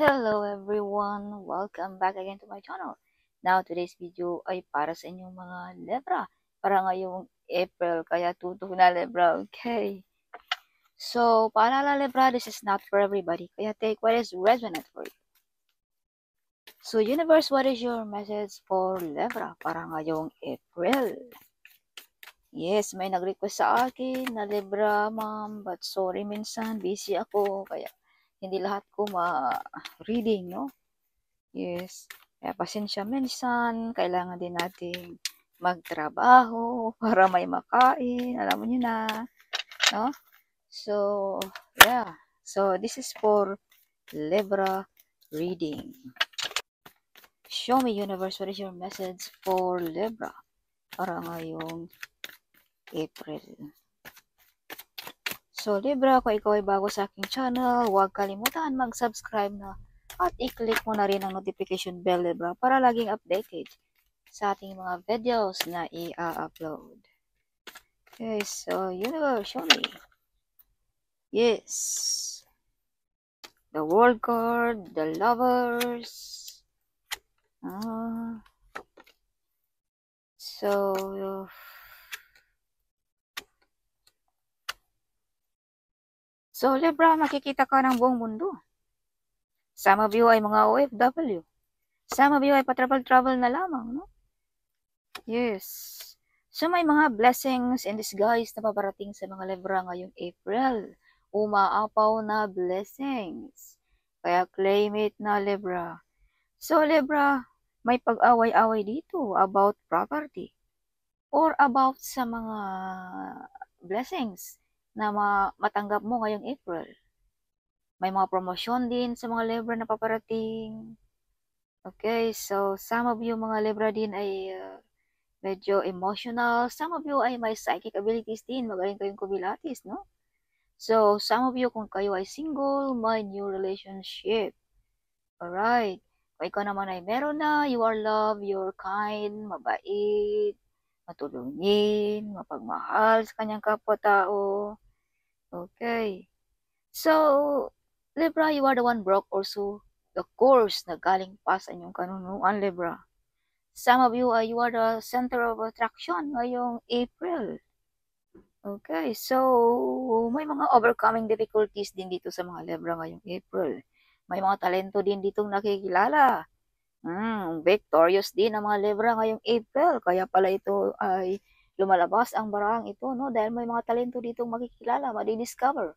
Hello everyone! Welcome back again to my channel. Now, today's video ay para sa inyong mga Libra. Para ngayong April, kaya tutok na Libra, okay? So, paalala Libra, this is not for everybody. Kaya take what is resonant for you. So, universe, what is your message for Libra para ngayong April? Yes, may nag-request sa akin na Libra, ma'am, but sorry minsan, busy ako, kaya hindi lahat ko ma-reading, no? Yes. Kaya pasensya minsan, kailangan din nating magtrabaho para may makain. Alam mo nyo na, no? So, yeah. So, this is for Libra reading. Show me, universe, what is your message for Libra para ngayong April. So, Libra, kung ikaw ay bago sa aking channel, huwag kalimutan mag-subscribe na at i-click mo na rin ang notification bell, Libra, para laging updated sa ating mga videos na i-upload. Okay, so universe, show me. Yes. The world card, the lovers. So Libra, makikita ka ng buong mundo. Some of you ay mga OFW. Some of you ay pa-travel na lamang, no? Yes. So may mga blessings in disguise na paparating sa mga Libra ngayong April. Umaapaw na blessings. Kaya claim it na Libra. So Libra, may pag-away-away dito about property or about sa mga blessings na matanggap mo ngayong April. May mga promosyon din sa mga Libra na paparating. Okay, so some of you mga Libra din ay medyo emotional. Some of you ay may psychic abilities din. Magaling kayong kumilatis, no? So, some of you, kung kayo ay single, may new relationship. Alright. Kung ikaw naman ay meron na, you are love, you're kind, mabait, matulungin, mapagmahal sa kanyang kapwa-tao. Okay. So, Libra, you are the one broke also the course na galing pa sa inyong kanunuan, Libra. Some of you, you are the center of attraction ngayong April. Okay, so may mga overcoming difficulties din dito sa mga Libra ngayong April. May mga talento din ditong nakikilala. Victorious din ang mga Libra ngayong April. Kaya pala ito ay lumalabas ang baraang ito, no? Dahil may mga talento ditong makikilala, madi-discover.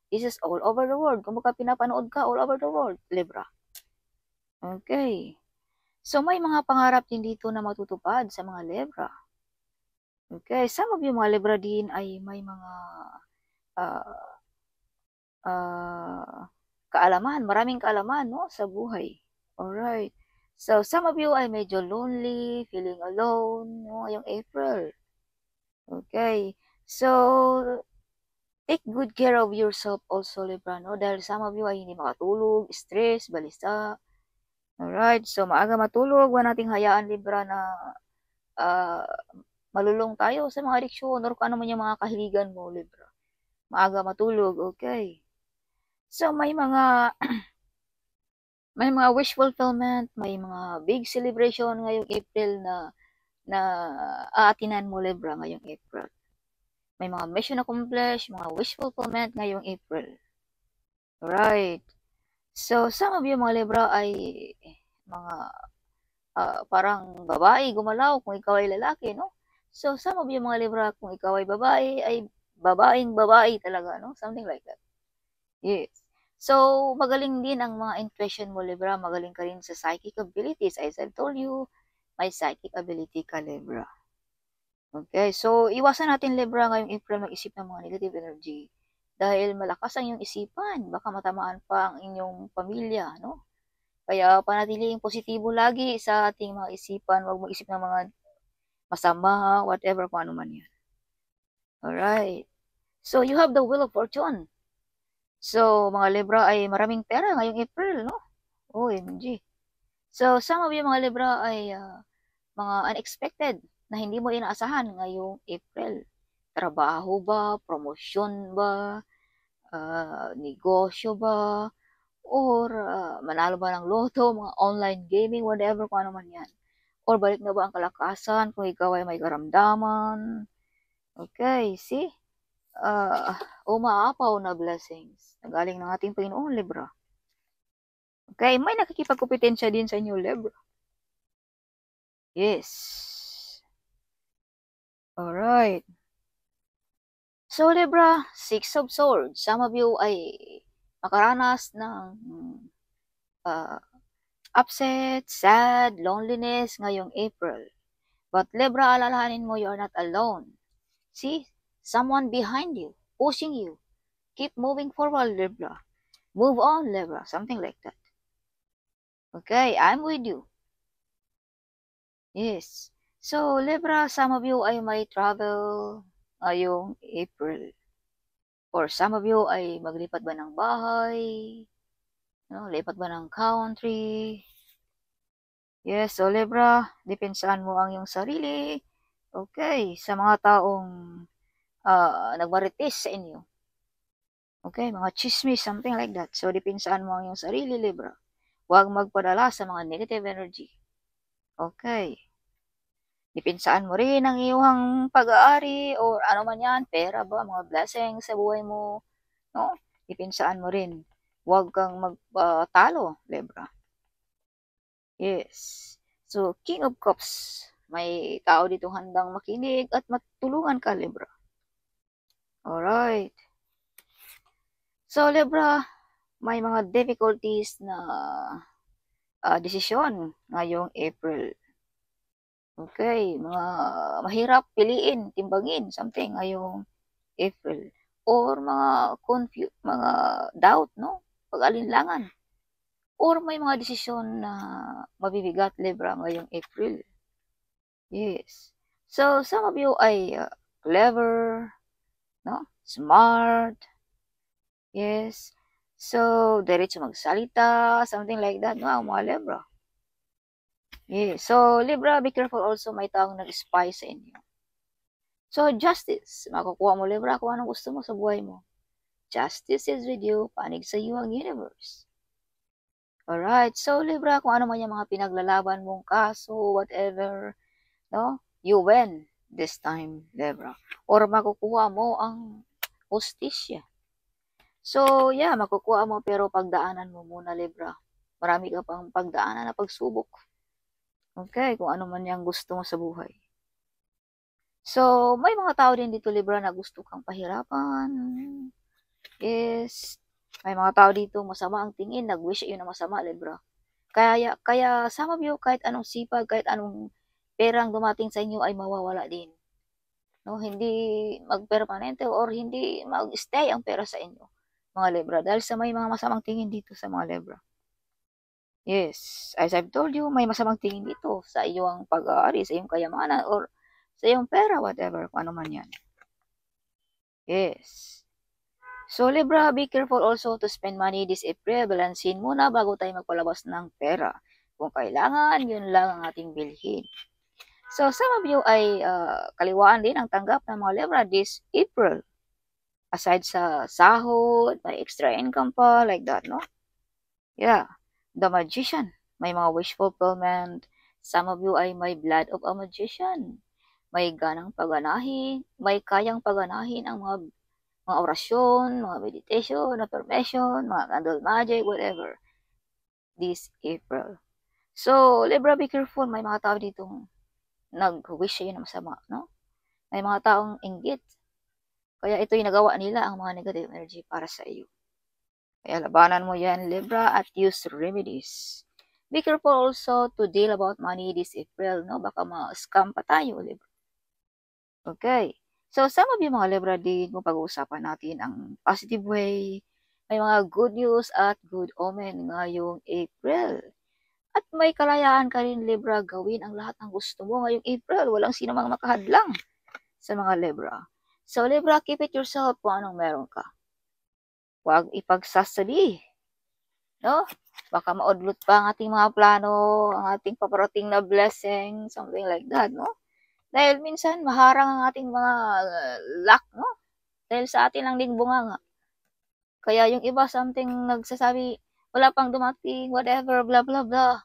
This is all over the world. Kung baka pinapanood ka all over the world, Libra. Okay. So may mga pangarap din dito na matutupad sa mga Libra. Okay, some of you mga Libra din ay may mga kaalaman, maraming kaalaman, no, sa buhay. Alright. So, some of you ay medyo lonely, feeling alone, no, ngayong April. Okay. So, take good care of yourself also, Libra, no? Dahil some of you ay hindi makatulog, stress, balisa. Alright. So, maaga matulog. Huwag nating hayaan, Libra, na malulong tayo sa mga adiksyon or kung ano man yung mga kahiligan mo, Libra. Maaga matulog, okay. So, may mga wish fulfillment, may mga big celebration ngayong April na aatinan mo, Libra, ngayong April. May mga mission accomplished, mga wish fulfillment ngayong April. Right. So, some of you mga Libra ay mga parang babae, gumalaw kung ikaw ay lalaki, no? So, some of you mga Libra, kung ikaw ay babae, ay babaeng babae talaga, no? Something like that. Yes. So, magaling din ang mga intuition mo, Libra. Magaling ka rin sa psychic abilities. As I've told you, may psychic ability ka, Libra. Okay, so iwasan natin, Libra, ngayong April mag-isip ng mga negative energy. Dahil malakas ang iyong isipan. Baka matamaan pa ang inyong pamilya, no? Kaya panatiliing positibo lagi sa ating mga isipan. Huwag mag-isip ng mga masama, whatever, kung ano man yan. Alright. So, you have the Wheel of Fortune. So, mga Libra ay maraming pera ngayong April, no? OMG. So, some of you mga Libra ay mga unexpected na hindi mo inaasahan ngayong April. Trabaho ba? Promosyon ba? Negosyo ba? Or manalo ba ng loto, mga online gaming, whatever, kung ano man yan. Or balik na ba ang kalakasan kung ikaw ay may karamdaman. Okay, see? Umaapaw na blessings na galing ng ating Panginoon, Libra. Okay, may nakikipagkompetensya din sa inyo, Libra. Yes. Alright. So, Libra, Six of Swords. Some of you ay makaranas ng upset, sad, loneliness ngayong April. But Libra, alalahanin mo, you're not alone. See? Someone behind you, pushing you. Keep moving forward, Libra. Move on, Libra. Something like that. Okay, I'm with you. Yes. So, Libra, some of you ay may travel ngayong April. Or some of you ay maglipat ba ng bahay, lipat ba ng country. Yes, so Libra, dipensaan mo ang iyong sarili. Okay, sa mga taong nagmarites sa inyo. Okay, mga chismis, something like that. So, dipensaan mo ang iyong sarili, Libra. Huwag magpadala sa mga negative energy. Okay. Dipensaan mo rin ang iyong pag-aari or ano man yan, pera ba, mga blessings sa buhay mo. No? Dipensaan mo rin. Huwag kang magtalo, Libra. Yes. So, King of Cups. May tao dito handang makinig at matulungan ka, Libra. Alright. So, Libra, may mga difficulties na desisyon ngayong April. Okay, mga mahirap piliin, timbangin, something ngayong April. Or mga mga doubt, no? Pag-alinlangan. Or may mga desisyon na mabibigat, Libra, ngayong April. Yes. So, some of you ay clever, no? Smart. Yes. So, diretso magsalita, something like that, no? Ang mga Libra. Yes. So, Libra, be careful also, may taong nag-spy sa inyo. So, justice. Makukuha mo, Libra, kung anong gusto mo sa buhay mo. Justice is with you. Panig sa iyo ang universe. Alright. So, Libra, kung ano man yung mga pinaglalaban mong kaso, whatever, no? You win this time, Libra. Or makukuha mo ang hustisya. So, yeah, makukuha mo, pero pagdaanan mo muna, Libra. Marami ka pang pagdaanan na pagsubok. Okay, kung ano man yung gusto mo sa buhay. So, may mga tao din dito, Libra, na gusto kang pahirapan. Yes. May mga tao dito, masama ang tingin. Nag-wish yun na masama, Libra. Kaya some of you, kahit anong sipag, kahit anong perang dumating sa inyo ay mawawala din. No, hindi magpermanente or hindi mag-stay ang pera sa inyo, mga Libra. Dahil sa may mga masamang tingin dito sa mga Libra. Yes, as I've told you, may masamang tingin dito sa iyong pag-aari, sa iyong kayamanan, or sa iyong pera, whatever, kung ano man yan. Yes. So, Libra, be careful also to spend money this April. Balansin muna bago tayo magpalabas ng pera. Kung kailangan, yun lang ang ating bilhin. So, some of you ay kaliwaan din ang tanggap ng mga Libra this April. Aside sa sahod, may extra income pa, like that, no? Yeah. The Magician. May mga wish fulfillment. Some of you ay may blood of a magician. May ganang paganahin. May kayang paganahin ang mga orasyon, mga meditation, affirmation, mga candle magic, whatever. This April. So, Libra, be careful. May mga tao dito nag-wish sa'yo na masama, no? May mga taong inggit. Kaya ito yung nagawa nila, ang mga negative energy para sa iyo. Kaya labanan mo yan, Libra, at use remedies. Be careful also to deal about money this April, no? Baka ma-scam pa tayo, Libra. Okay. So, some of you mga Libra din, kung pag-uusapan natin ang positive way, may mga good news at good omen ngayong April. At may kalayaan ka rin, Libra, gawin ang lahat ng gusto mo ngayong April. Walang sino mang makahadlang sa mga Libra. So, Libra, keep it yourself kung anong meron ka. Huwag ipagsasabi. No? Baka maudlot pa ang ating mga plano, ang ating paparating na blessing, something like that, no? Dahil minsan, maharang ang ating mga luck, no? Dahil sa atin lang din bunganga. Kaya yung iba, something nagsasabi, wala pang dumating, whatever, blah, blah, blah.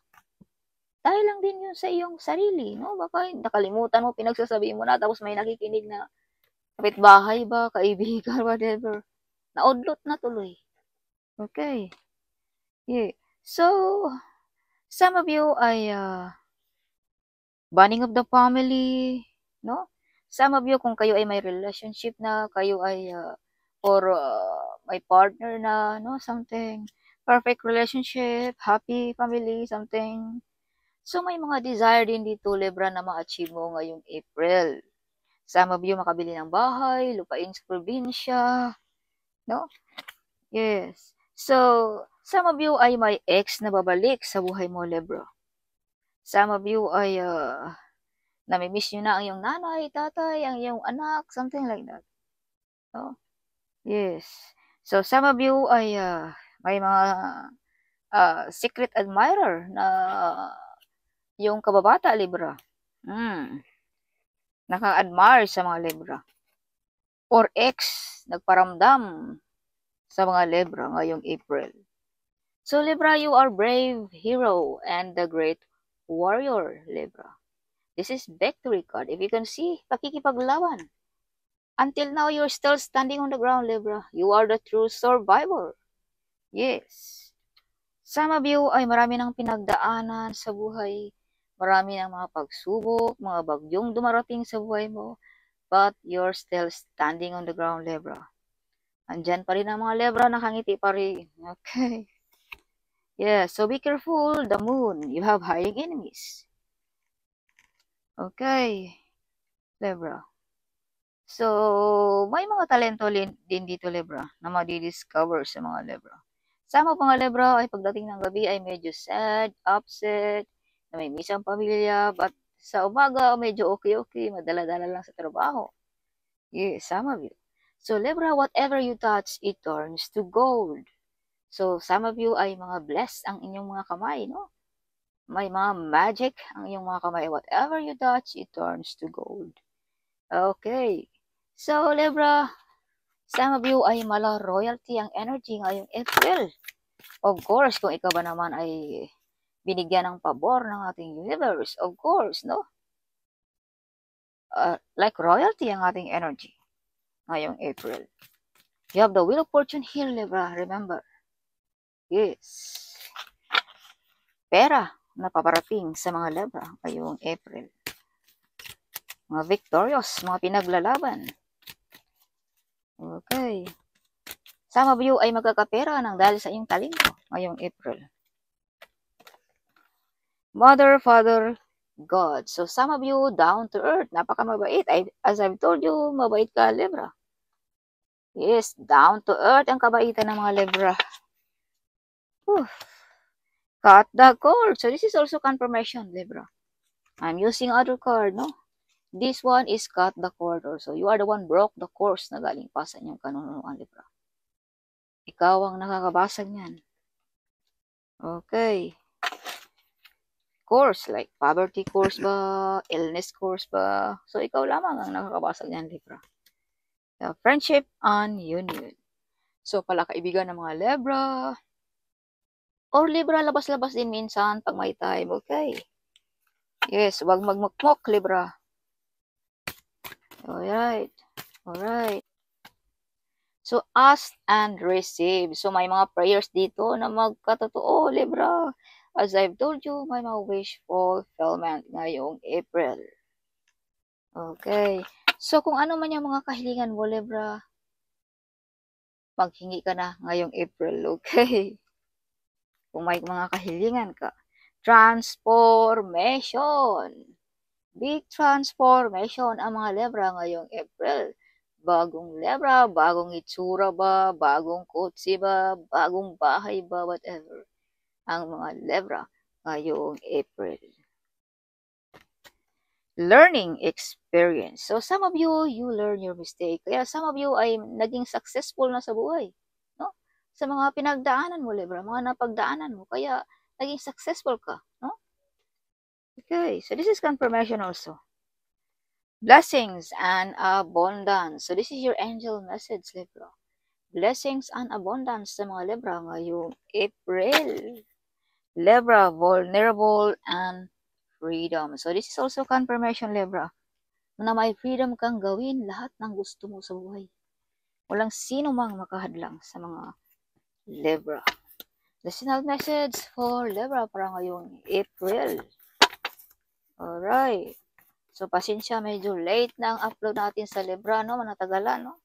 Dahil lang din yun sa iyong sarili, no? Baka nakalimutan mo, pinagsasabi mo na, tapos may nakikinig na kapitbahay ba, kaibigan, whatever. Naudlot na tuloy. Okay. Yeah. So, some of you ay bonding of the family, no? Some of you, kung kayo ay may relationship na, kayo ay, or may partner na, no? Something, perfect relationship, happy family, something. So, may mga desire din dito, Libra, na ma-achieve mo ngayong April. Some of you makabili ng bahay, lupain sa probinsya, no? Yes. So, some of you ay may ex na babalik sa buhay mo, Libra. Some of you ay namimiss nyo na ang iyong nanay, tatay, ang iyong anak, something like that. No? Yes. So, some of you ay may mga secret admirer na yung kababata, Libra. Naka-admire sa mga Libra. Or ex, nagparamdam sa mga Libra ngayong April. So, Libra, you are brave hero and the great warrior, Libra. This is victory card. If you can see, pakikipaglaban. Until now, you're still standing on the ground, Libra. You are the true survivor. Yes. Some of you ay marami ng pinagdaanan sa buhay. Marami ng mga pagsubok, mga bagyong dumarating sa buhay mo. But you're still standing on the ground, Libra. Andyan pa rin ang mga Libra, nakangiti pa rin. Okay. Yeah, so be careful. The moon, you have hiding enemies. Okay, Libra. So, may mga talento din dito, Libra, na madi-discover sa mga Libra. Sa mga Libra ay pagdating ng gabi ay medyo sad, upset, na may misang pamilya, but sa umaga medyo okay, madala-dala lang sa trabaho. Yes, some of you. So, Libra, whatever you touch, it turns to gold. So, some of you ay mga blessed ang inyong mga kamay, no? May mga magic ang iyong mga kamay. Whatever you touch, it turns to gold. Okay. So, Libra, some of you ay mala royalty ang energy ngayong April. Of course, kung ikaw ba naman ay binigyan ng pabor ng ating universe, of course, no? Like royalty ang ating energy ngayong April. You have the wheel of fortune here, Libra, remember. Yes. Pera na paparating sa mga Libra ngayong April. Mga victorious, mga pinaglalaban. Okay. Some of you ay magkakapera ng dahil sa iyong talento ngayong April. Mother, Father, God. So some of you down to earth, napakamabait. As I've told you, mabait ka, Libra. Yes, down to earth ang kabaitan ng mga Libra. Cut the cord. So this is also confirmation, Libra. I'm using other card, no? This one is cut the cord also. You are the one broke the course na galing pa sa inyong kanunuan, Libra. Ikaw ang nakakabasag niyan. Okay. Course, like poverty course ba, illness course ba. So ikaw lamang ang nakakabasag niyan, Libra. Friendship and union. So pala kaibigan ng mga Libra. Or Libra, labas-labas din minsan pag may time, okay? Yes, wag magmukmok, Libra. Alright. So, ask and receive. So, may mga prayers dito na magkatotoo, Libra. As I've told you, may mga wish fulfillment ngayong April. Okay. So, kung ano man yung mga kahilingan mo, Libra, maghingi ka na ngayong April, okay? Kung may mga kahilingan ka. Transformation. Big transformation ang mga Libra ngayong April. Bagong Libra, bagong itsura ba, bagong kotse ba, bagong bahay ba, whatever. Ang mga Libra ngayong April. Learning experience. So some of you, you learn your mistake. Kaya some of you ay naging successful na sa buhay. No? Sa mga pinagdaanan mo, Libra, mga napagdaanan mo. Kaya naging successful ka. No? Okay, so this is confirmation also. Blessings and abundance. So this is your angel message, Libra. blessings and abundance sa mga Libra ngayong April. Libra, vulnerable and freedom. So this is also confirmation, Libra, na may freedom kang gawin lahat ng gusto mo sa buhay. Walang sino mang makahadlang sa mga Libra. The signal message for Libra para ngayong April. Alright. So, pasensya, medyo late na ang upload natin sa Libra, no? Manatagalan, no?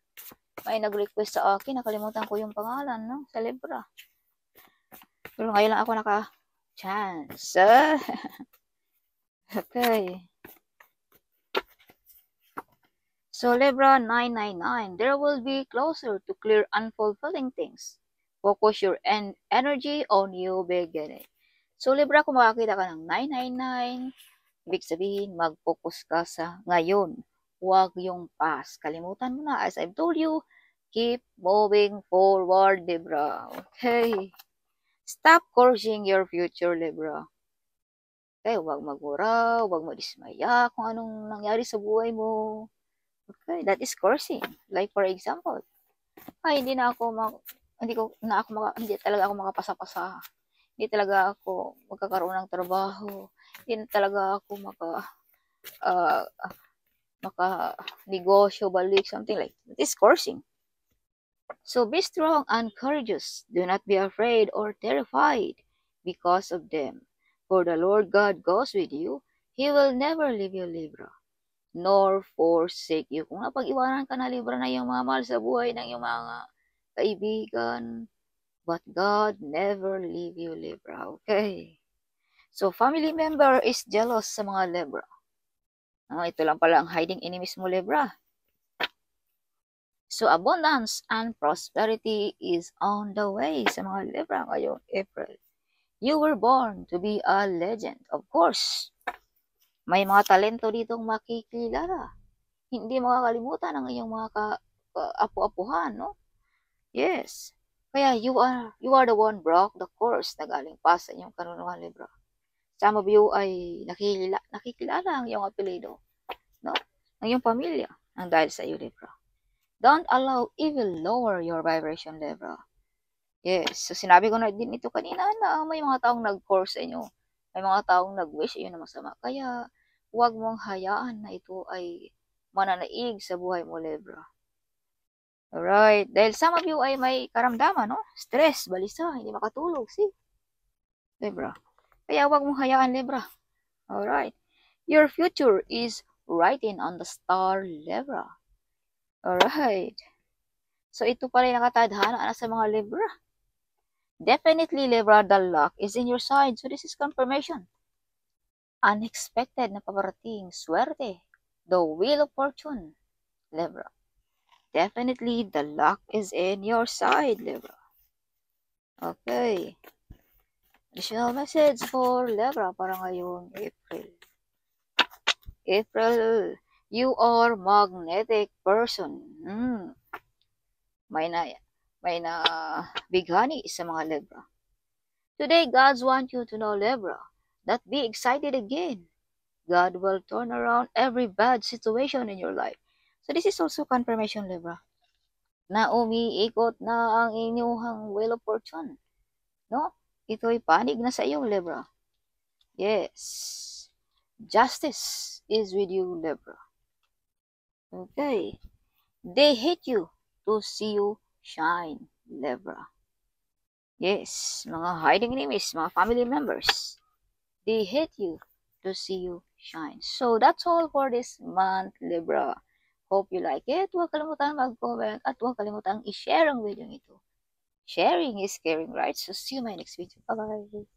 May nag-request sa akin, nakalimutan ko yung pangalan, no? Sa Libra. Pero ngayon lang ako naka-chance. Okay. So, Libra 999, there will be closer to clear unfulfilling things. Focus your energy on new beginning. So, Libra, kung makakita ka ng 999, ibig sabihin, mag-focus ka sa ngayon. Huwag yung past. Kalimutan mo na. As I've told you, keep moving forward, Libra. Okay? Stop cursing your future, Libra. Okay? Huwag magmura, huwag madismaya kung anong nangyari sa buhay mo. Okay? That is cursing. Like, for example, ay, hindi talaga ako makapasa-pasa. Hindi talaga ako magkakaroon ng trabaho. Hindi talaga ako maka-negosyo, balik, something like that. It's cursing. So be strong and courageous. Do not be afraid or terrified because of them. For the Lord God goes with you. He will never leave you, Libra, nor forsake you. Kung napag-iwanan ka na, Libra, na yung mga mahal sa buhay ng yung mga kaibigan, but God never leave you, Libra. Okay? So, family member is jealous sa mga Libra. Ito lang pala ang hiding enemies mo, Libra. So, abundance and prosperity is on the way sa mga Libra ngayong April. You were born to be a legend. Of course, may mga talento ditong makikilala. Hindi makakalimutan ang iyong mga apu-apuhan, no? Yes. Kaya you are the one broke the course na galing pa sa inyong kanunuhan, Libra. Some of you ay nakikilala ang iyong apelido, no? Ang iyong pamilya ang dahil sa iyo, Libra. Don't allow evil lower your vibration, Libra. Yes, so sinabi ko na din ito kanina na may mga taong nag-course sa inyo. May mga taong nag-wish inyo na masama. Kaya huwag mong hayaan na ito ay mananaig sa buhay mo, Libra. Alright, dahil some of you ay may karamdaman, no? Stress, balisa, hindi makatulog, see? Libra. Kaya huwag mong hayaan, Libra. Alright. Your future is writing on the star, Libra. Alright. So, ito pala yung nakatadhana na sa mga Libra. Definitely, Libra, the luck is in your side. So, this is confirmation. Unexpected na paparating swerte. The wheel of fortune, Libra. Definitely, the luck is in your side, Libra. Okay. Additional message for Libra para ngayong April. April, you are magnetic person. May na bighani sa mga Libra. Today, God wants you to know, Libra, that be excited again. God will turn around every bad situation in your life. So this is also confirmation, Libra, na umiikot na ang inyong wheel of fortune. No? Ito'y panig na sa iyo, Libra. Yes. Justice is with you, Libra. Okay. They hate you to see you shine, Libra. Yes, mga hiding enemies, mga family members. They hate you to see you shine. So that's all for this month, Libra. Hope you like it. Huwag kalimutan mag-comment at huwag kalimutan i-share ang video ito. Sharing is caring, right? So see you in my next video. Bye-bye.